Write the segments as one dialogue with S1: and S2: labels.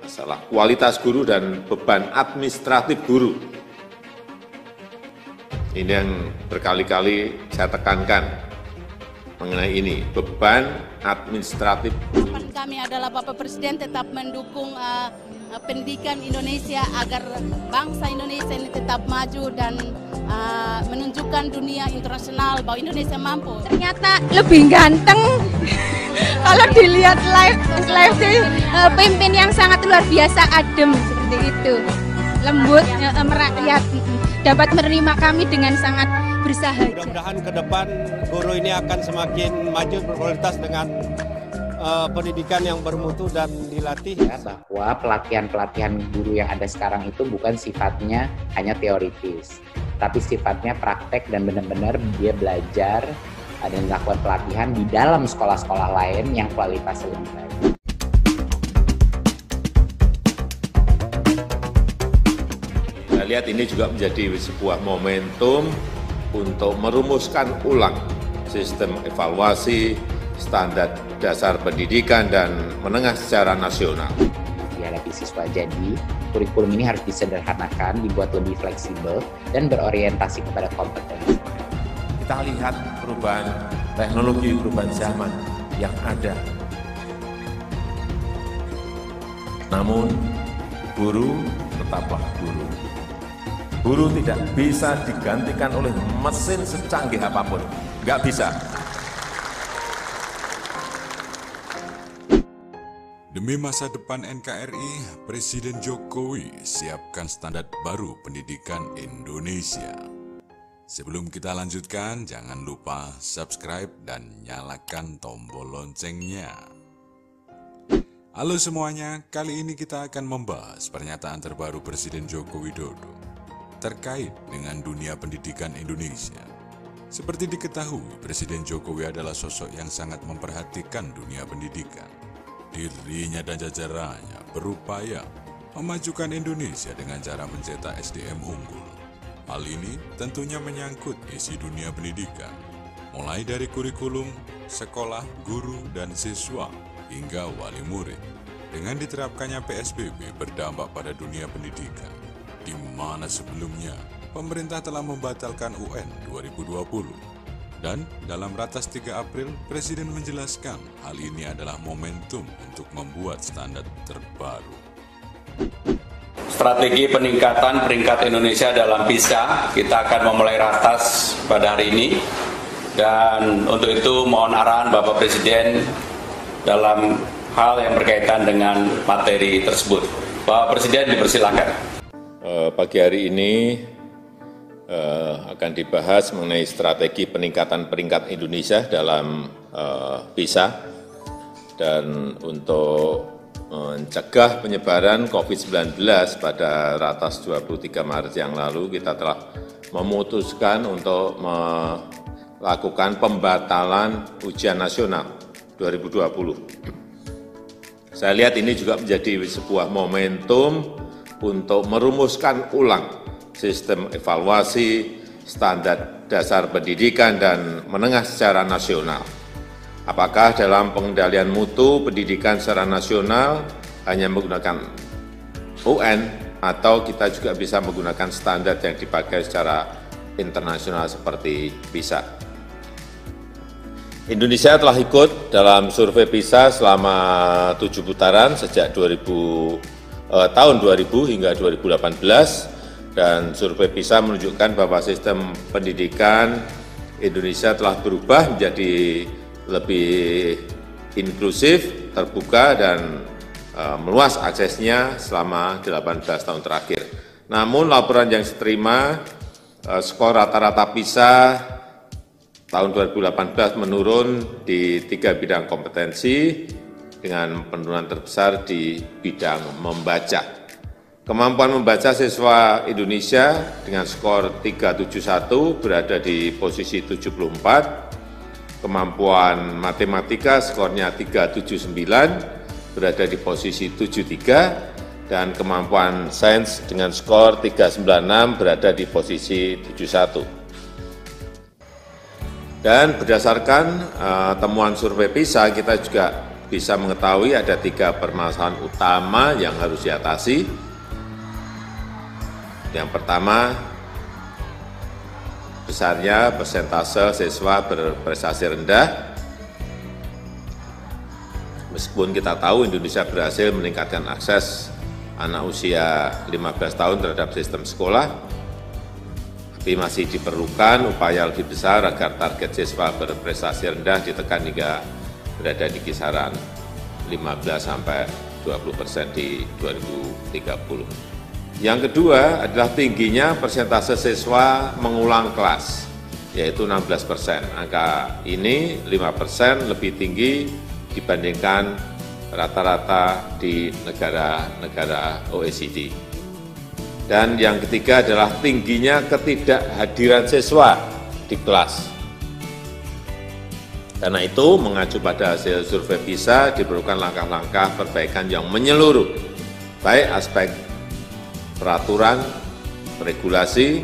S1: masalah kualitas guru dan beban administratif guru. Ini yang berkali-kali saya tekankan mengenai ini, beban administratif guru.
S2: Harapan kami adalah Bapak Presiden tetap mendukung pendidikan Indonesia agar bangsa Indonesia ini tetap maju dan menunjukkan dunia internasional bahwa Indonesia mampu.
S3: Ternyata lebih ganteng kalau dilihat live sih, pemimpin yang sangat luar biasa, adem seperti itu, lembut, merakyat, dapat menerima kami dengan sangat bersahaja.
S4: Mudah-mudahan ke depan guru ini akan semakin maju berkualitas dengan pendidikan yang bermutu dan dilatih.
S5: Ya, bahwa pelatihan-pelatihan guru yang ada sekarang itu bukan sifatnya hanya teoritis, tapi sifatnya praktek dan benar-benar dia belajar dan melakukan pelatihan di dalam sekolah-sekolah lain yang kualitasnya lebih baik.
S1: Saya lihat ini juga menjadi sebuah momentum untuk merumuskan ulang sistem evaluasi standar dasar pendidikan dan menengah secara nasional.
S5: Dihadapi siswa, jadi kurikulum ini harus disederhanakan, dibuat lebih fleksibel dan berorientasi kepada kompetensi.
S6: Kita lihat perubahan teknologi, perubahan zaman yang ada. Namun, guru tetaplah guru. Guru tidak bisa digantikan oleh mesin secanggih apapun. Nggak bisa.
S7: Demi masa depan NKRI, Presiden Jokowi siapkan standar baru pendidikan Indonesia. Sebelum kita lanjutkan, jangan lupa subscribe dan nyalakan tombol loncengnya. Halo semuanya, kali ini kita akan membahas pernyataan terbaru Presiden Joko Widodo terkait dengan dunia pendidikan Indonesia. Seperti diketahui, Presiden Jokowi adalah sosok yang sangat memperhatikan dunia pendidikan. Dirinya dan jajarannya berupaya memajukan Indonesia dengan cara mencetak SDM unggul. Hal ini tentunya menyangkut isi dunia pendidikan, mulai dari kurikulum, sekolah, guru, dan siswa, hingga wali murid. Dengan diterapkannya PSBB berdampak pada dunia pendidikan, di mana sebelumnya pemerintah telah membatalkan UN 2020. Dan dalam Ratas 3 April, Presiden menjelaskan hal ini adalah momentum untuk membuat standar terbaru.
S8: Strategi peningkatan peringkat Indonesia dalam PISA, kita akan memulai ratas pada hari ini. Dan untuk itu mohon arahan Bapak Presiden dalam hal yang berkaitan dengan materi tersebut. Bapak Presiden dipersilakan.
S1: Pagi hari ini akan dibahas mengenai strategi peningkatan peringkat Indonesia dalam PISA, dan untuk mencegah penyebaran COVID-19 pada ratas 23 Maret yang lalu, kita telah memutuskan untuk melakukan pembatalan ujian nasional 2020. Saya lihat ini juga menjadi sebuah momentum untuk merumuskan ulang sistem evaluasi standar dasar pendidikan dan menengah secara nasional. Apakah dalam pengendalian mutu pendidikan secara nasional hanya menggunakan UN, atau kita juga bisa menggunakan standar yang dipakai secara internasional seperti PISA. Indonesia telah ikut dalam survei PISA selama 7 putaran sejak tahun 2000 hingga 2018. Dan survei PISA menunjukkan bahwa sistem pendidikan Indonesia telah berubah menjadi lebih inklusif, terbuka, dan meluas aksesnya selama 18 tahun terakhir. Namun laporan yang saya terima, skor rata-rata PISA tahun 2018 menurun di 3 bidang kompetensi dengan penurunan terbesar di bidang membaca. Kemampuan membaca siswa Indonesia dengan skor 371 berada di posisi 74, kemampuan matematika skornya 379 berada di posisi 73, dan kemampuan sains dengan skor 396 berada di posisi 71. Dan berdasarkan temuan survei PISA, kita juga bisa mengetahui ada 3 permasalahan utama yang harus diatasi. Yang pertama, besarnya persentase siswa berprestasi rendah. Meskipun kita tahu Indonesia berhasil meningkatkan akses anak usia 15 tahun terhadap sistem sekolah, tapi masih diperlukan upaya lebih besar agar target siswa berprestasi rendah ditekan hingga berada di kisaran 15-20% di 2030. Yang kedua adalah tingginya persentase siswa mengulang kelas, yaitu 16%. Angka ini 5% lebih tinggi dibandingkan rata-rata di negara-negara OECD. Dan yang ketiga adalah tingginya ketidakhadiran siswa di kelas. Karena itu, mengacu pada hasil survei PISA, diperlukan langkah-langkah perbaikan yang menyeluruh, baik aspek peraturan, regulasi,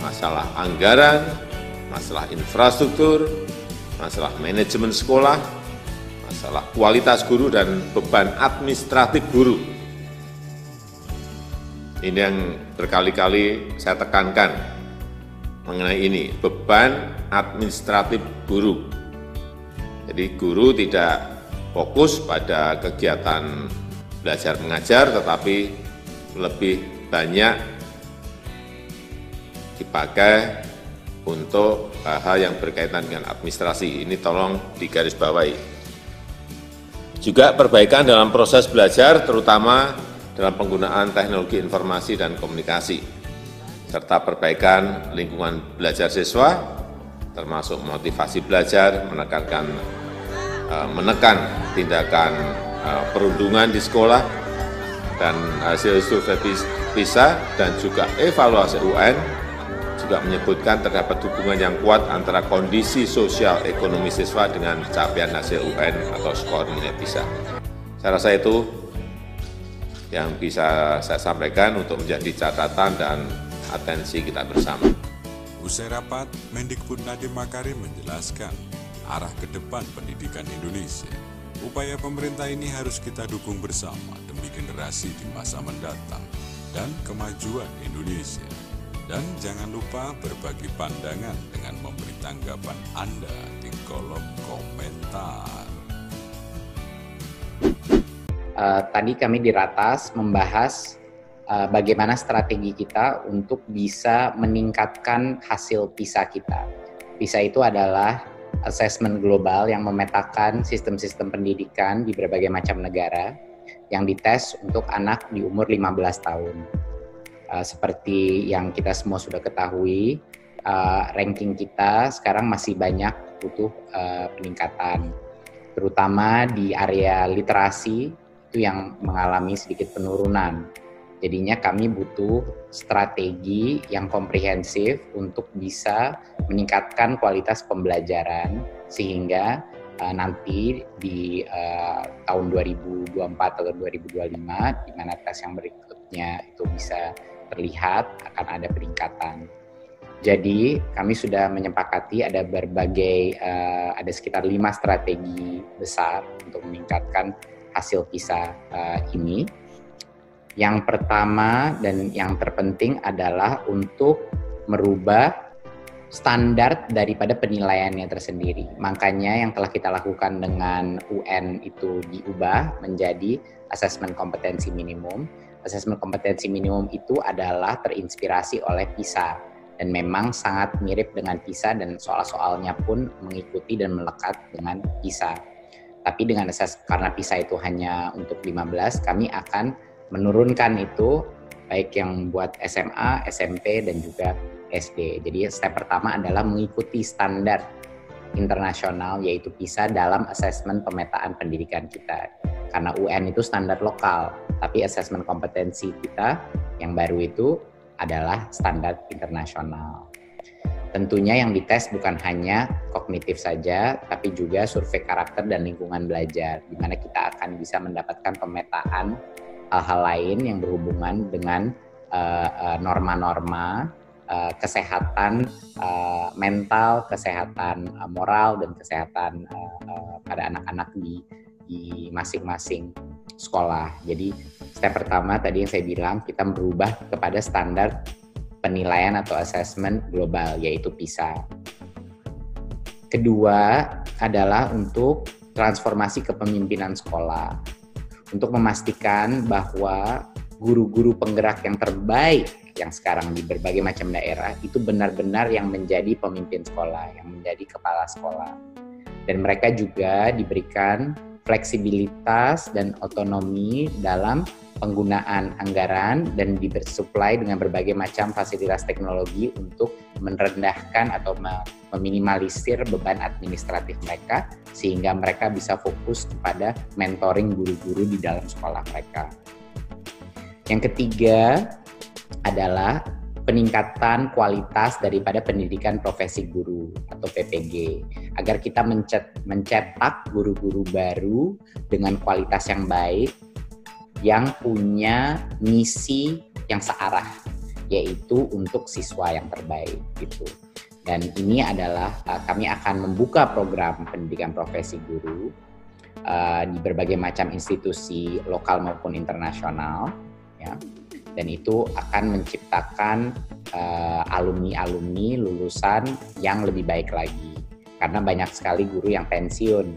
S1: masalah anggaran, masalah infrastruktur, masalah manajemen sekolah, masalah kualitas guru, dan beban administratif guru. Ini yang berkali-kali saya tekankan mengenai ini, beban administratif guru. Jadi guru tidak fokus pada kegiatan belajar mengajar, tetapi lebih banyak dipakai untuk hal yang berkaitan dengan administrasi. Ini tolong digarisbawahi. Juga perbaikan dalam proses belajar, terutama dalam penggunaan teknologi informasi dan komunikasi, serta perbaikan lingkungan belajar siswa, termasuk motivasi belajar, menekan tindakan perundungan di sekolah, dan hasil survei PISA dan juga evaluasi UN juga menyebutkan terdapat hubungan yang kuat antara kondisi sosial ekonomi siswa dengan capaian hasil UN atau skor nilai PISA. Saya rasa itu yang bisa saya sampaikan untuk menjadi catatan dan atensi kita bersama.
S7: Usai rapat, Mendikbud Nadiem Makarim menjelaskan arah ke depan pendidikan Indonesia. Upaya pemerintah ini harus kita dukung bersama demi generasi di masa mendatang dan kemajuan Indonesia. Dan jangan lupa berbagi pandangan dengan memberi tanggapan Anda di kolom komentar.
S5: Tadi kami di Ratas membahas bagaimana strategi kita untuk bisa meningkatkan hasil PISA kita. PISA itu adalah assessment global yang memetakan sistem-sistem pendidikan di berbagai macam negara yang dites untuk anak di umur 15 tahun. Seperti yang kita semua sudah ketahui, ranking kita sekarang masih banyak butuh peningkatan, terutama di area literasi itu yang mengalami sedikit penurunan. Jadinya kami butuh strategi yang komprehensif untuk bisa meningkatkan kualitas pembelajaran sehingga nanti di tahun 2024 atau 2025 di mana tes yang berikutnya itu bisa terlihat akan ada peningkatan. Jadi kami sudah menyepakati ada ada sekitar 5 strategi besar untuk meningkatkan hasil PISA ini. Yang pertama dan yang terpenting adalah untuk merubah standar daripada penilaiannya tersendiri. Makanya yang telah kita lakukan dengan UN itu diubah menjadi asesmen kompetensi minimum. Asesmen kompetensi minimum itu adalah terinspirasi oleh PISA dan memang sangat mirip dengan PISA dan soal-soalnya pun mengikuti dan melekat dengan PISA. Tapi dengan karena PISA itu hanya untuk 15, kami akan menurunkan itu baik yang buat SMA, SMP, dan juga SD. Jadi step pertama adalah mengikuti standar internasional yaitu PISA dalam asesmen pemetaan pendidikan kita. Karena UN itu standar lokal, tapi asesmen kompetensi kita yang baru itu adalah standar internasional. Tentunya yang dites bukan hanya kognitif saja, tapi juga survei karakter dan lingkungan belajar, di mana kita akan bisa mendapatkan pemetaan hal-hal lain yang berhubungan dengan norma-norma kesehatan mental, kesehatan moral, dan kesehatan pada anak-anak di di masing-masing sekolah. Jadi step pertama tadi yang saya bilang, kita berubah kepada standar penilaian atau assessment global, yaitu PISA. Kedua adalah untuk transformasi kepemimpinan sekolah, untuk memastikan bahwa guru-guru penggerak yang terbaik yang sekarang di berbagai macam daerah itu benar-benar yang menjadi pemimpin sekolah, yang menjadi kepala sekolah. Dan mereka juga diberikan fleksibilitas dan otonomi dalam penggunaan anggaran dan disuplai dengan berbagai macam fasilitas teknologi untuk merendahkan atau meminimalisir beban administratif mereka sehingga mereka bisa fokus kepada mentoring guru-guru di dalam sekolah mereka. Yang ketiga adalah peningkatan kualitas daripada pendidikan profesi guru atau PPG agar kita mencetak guru-guru baru dengan kualitas yang baik yang punya misi yang searah, yaitu untuk siswa yang terbaik gitu. Dan ini adalah kami akan membuka program pendidikan profesi guru di berbagai macam institusi lokal maupun internasional ya. Dan itu akan menciptakan alumni-alumni lulusan yang lebih baik lagi. Karena banyak sekali guru yang pensiun,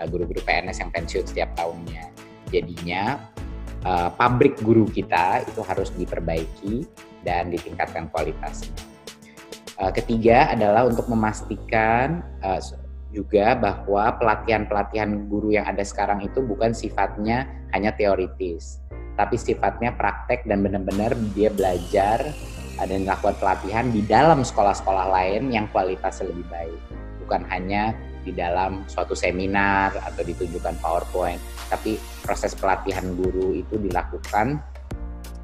S5: guru-guru PNS yang pensiun setiap tahunnya. Jadinya pabrik guru kita itu harus diperbaiki dan ditingkatkan kualitasnya. Ketiga adalah untuk memastikan juga bahwa pelatihan-pelatihan guru yang ada sekarang itu bukan sifatnya hanya teoritis, tapi sifatnya praktek dan benar-benar dia belajar dan melakukan pelatihan di dalam sekolah-sekolah lain yang kualitasnya lebih baik. Bukan hanya di dalam suatu seminar atau ditunjukkan PowerPoint, tapi proses pelatihan guru itu dilakukan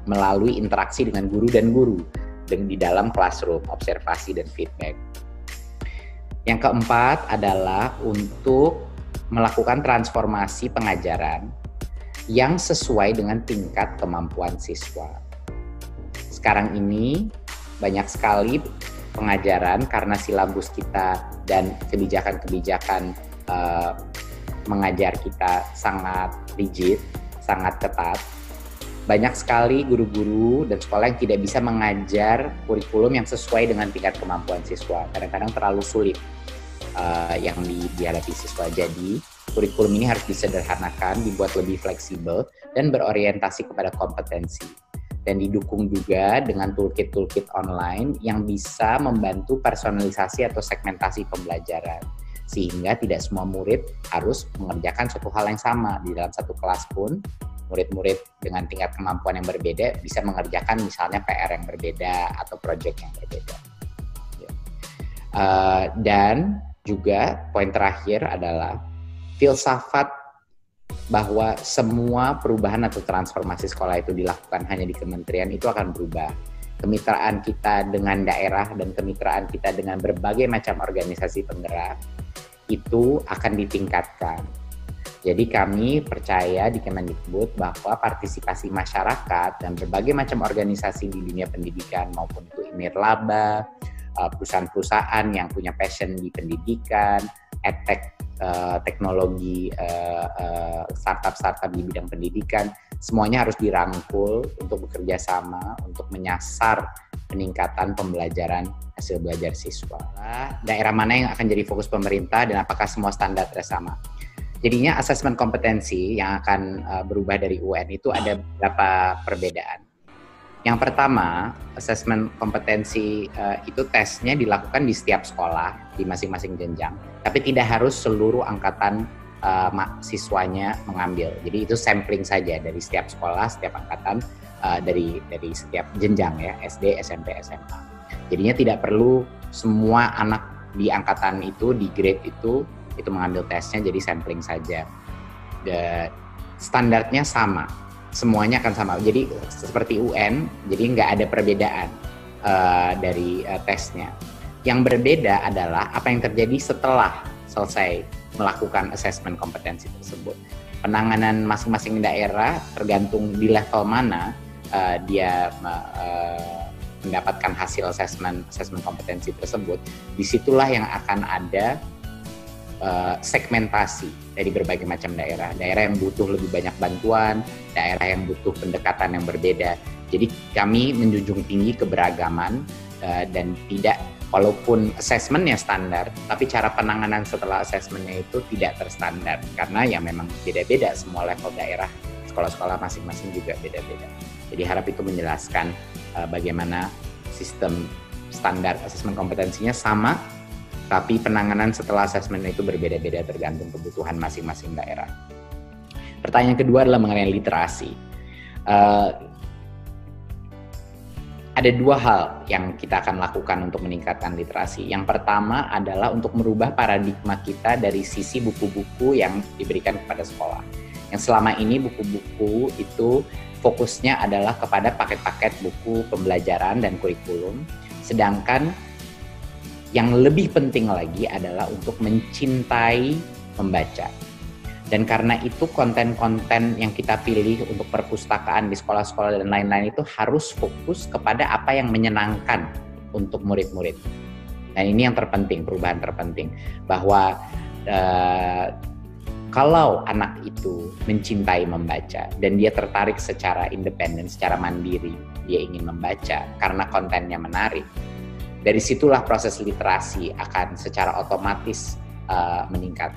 S5: melalui interaksi dengan guru dan guru dan di dalam classroom, observasi dan feedback. Yang keempat adalah untuk melakukan transformasi pengajaran yang sesuai dengan tingkat kemampuan siswa. Sekarang ini banyak sekali pengajaran karena silabus kita dan kebijakan-kebijakan mengajar kita sangat rigid, sangat ketat. Banyak sekali guru-guru dan sekolah yang tidak bisa mengajar kurikulum yang sesuai dengan tingkat kemampuan siswa. Kadang-kadang terlalu sulit yang dihadapi siswa. Jadi kurikulum ini harus disederhanakan, dibuat lebih fleksibel, dan berorientasi kepada kompetensi. Dan didukung juga dengan toolkit-toolkit online yang bisa membantu personalisasi atau segmentasi pembelajaran. Sehingga tidak semua murid harus mengerjakan suatu hal yang sama. Di dalam satu kelas pun, murid-murid dengan tingkat kemampuan yang berbeda bisa mengerjakan misalnya PR yang berbeda atau project yang berbeda. Dan juga poin terakhir adalah filsafat bahwa semua perubahan atau transformasi sekolah itu dilakukan hanya di kementerian itu akan berubah. Kemitraan kita dengan daerah dan kemitraan kita dengan berbagai macam organisasi penggerak itu akan ditingkatkan. Jadi kami percaya di Kemendikbud bahwa partisipasi masyarakat dan berbagai macam organisasi di dunia pendidikan maupun itu nirlaba, perusahaan-perusahaan yang punya passion di pendidikan, edtech, teknologi, startup-startup di bidang pendidikan, semuanya harus dirangkul untuk bekerja sama untuk menyasar peningkatan pembelajaran hasil belajar siswa. Daerah mana yang akan jadi fokus pemerintah dan apakah semua standarnya sama? Jadinya asesmen kompetensi yang akan berubah dari UN itu ada beberapa perbedaan. Yang pertama, asesmen kompetensi itu tesnya dilakukan di setiap sekolah, di masing-masing jenjang, tapi tidak harus seluruh angkatan siswanya mengambil. Jadi itu sampling saja dari setiap sekolah, setiap angkatan, dari setiap jenjang ya, SD, SMP, SMA. Jadinya tidak perlu semua anak di angkatan itu, di grade itu mengambil tesnya, jadi sampling saja. Standarnya sama. Semuanya akan sama. Jadi seperti UN, jadi nggak ada perbedaan dari tesnya. Yang berbeda adalah apa yang terjadi setelah selesai melakukan asesmen kompetensi tersebut. Penanganan masing-masing daerah tergantung di level mana dia mendapatkan hasil asesmen kompetensi tersebut. Disitulah yang akan ada segmentasi dari berbagai macam daerah yang butuh lebih banyak bantuan, daerah yang butuh pendekatan yang berbeda. Jadi kami menjunjung tinggi keberagaman dan tidak, walaupun asesmennya standar, tapi cara penanganan setelah asesmennya itu tidak terstandar karena ya memang beda-beda, semua level daerah, sekolah-sekolah masing-masing juga beda-beda. Jadi harap itu menjelaskan bagaimana sistem standar asesmen kompetensinya sama, tapi penanganan setelah asesmen itu berbeda-beda tergantung kebutuhan masing-masing daerah. Pertanyaan kedua adalah mengenai literasi. Ada dua hal yang kita akan lakukan untuk meningkatkan literasi. Yang pertama adalah untuk merubah paradigma kita dari sisi buku-buku yang diberikan kepada sekolah. Yang selama ini buku-buku itu fokusnya adalah kepada paket-paket buku pembelajaran dan kurikulum, sedangkan yang lebih penting lagi adalah untuk mencintai membaca. Dan karena itu konten-konten yang kita pilih untuk perpustakaan di sekolah-sekolah dan lain-lain itu harus fokus kepada apa yang menyenangkan untuk murid-murid. Dan ini yang terpenting, perubahan terpenting. Bahwa kalau anak itu mencintai membaca dan dia tertarik secara independen, secara mandiri, dia ingin membaca karena kontennya menarik, dari situlah proses literasi akan secara otomatis meningkat.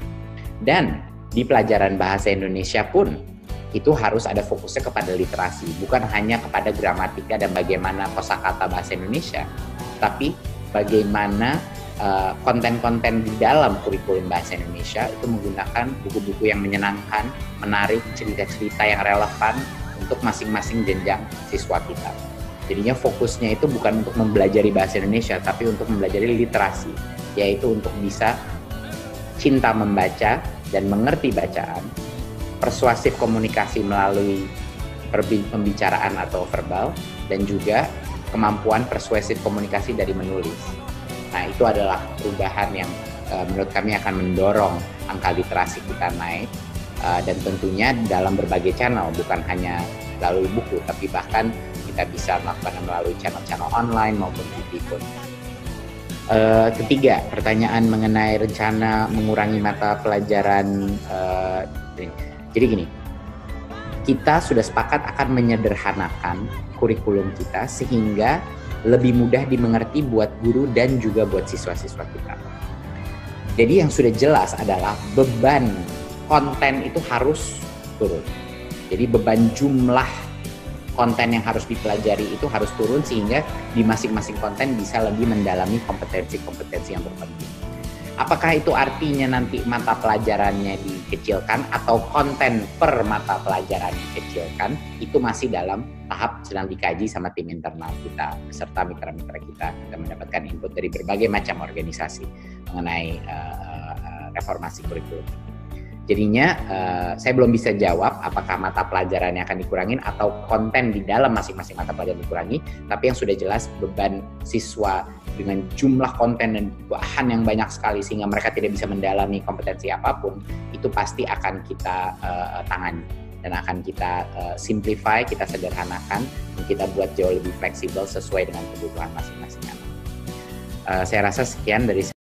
S5: Dan di pelajaran bahasa Indonesia pun itu harus ada fokusnya kepada literasi, bukan hanya kepada gramatika dan bagaimana kosakata bahasa Indonesia, tapi bagaimana konten-konten di dalam kurikulum bahasa Indonesia itu menggunakan buku-buku yang menyenangkan, menarik, cerita-cerita yang relevan untuk masing-masing jenjang siswa kita. Jadinya fokusnya itu bukan untuk mempelajari bahasa Indonesia, tapi untuk mempelajari literasi, yaitu untuk bisa cinta membaca dan mengerti bacaan, persuasif komunikasi melalui pembicaraan atau verbal, dan juga kemampuan persuasif komunikasi dari menulis. Nah, itu adalah perubahan yang menurut kami akan mendorong angka literasi kita naik, dan tentunya dalam berbagai channel, bukan hanya melalui buku, tapi bahkan kita bisa melakukan melalui channel-channel online maupun TV pun. Ketiga, pertanyaan mengenai rencana mengurangi mata pelajaran. Jadi gini, kita sudah sepakat akan menyederhanakan kurikulum kita sehingga lebih mudah dimengerti buat guru dan juga buat siswa-siswa kita. Jadi yang sudah jelas adalah beban konten itu harus turun. Jadi beban jumlah konten yang harus dipelajari itu harus turun sehingga di masing-masing konten bisa lebih mendalami kompetensi-kompetensi yang terpenting. Apakah itu artinya nanti mata pelajarannya dikecilkan atau konten per mata pelajaran dikecilkan? Itu masih dalam tahap sedang dikaji sama tim internal kita beserta mitra-mitra kita. Kita mendapatkan input dari berbagai macam organisasi mengenai reformasi kurikulum. Jadinya saya belum bisa jawab apakah mata pelajarannya akan dikurangin atau konten di dalam masing-masing mata pelajaran dikurangi, tapi yang sudah jelas beban siswa dengan jumlah konten dan bahan yang banyak sekali sehingga mereka tidak bisa mendalami kompetensi apapun, itu pasti akan kita tangani dan akan kita simplify, kita sederhanakan, dan kita buat jauh lebih fleksibel sesuai dengan kebutuhan masing-masing anak. Saya rasa sekian dari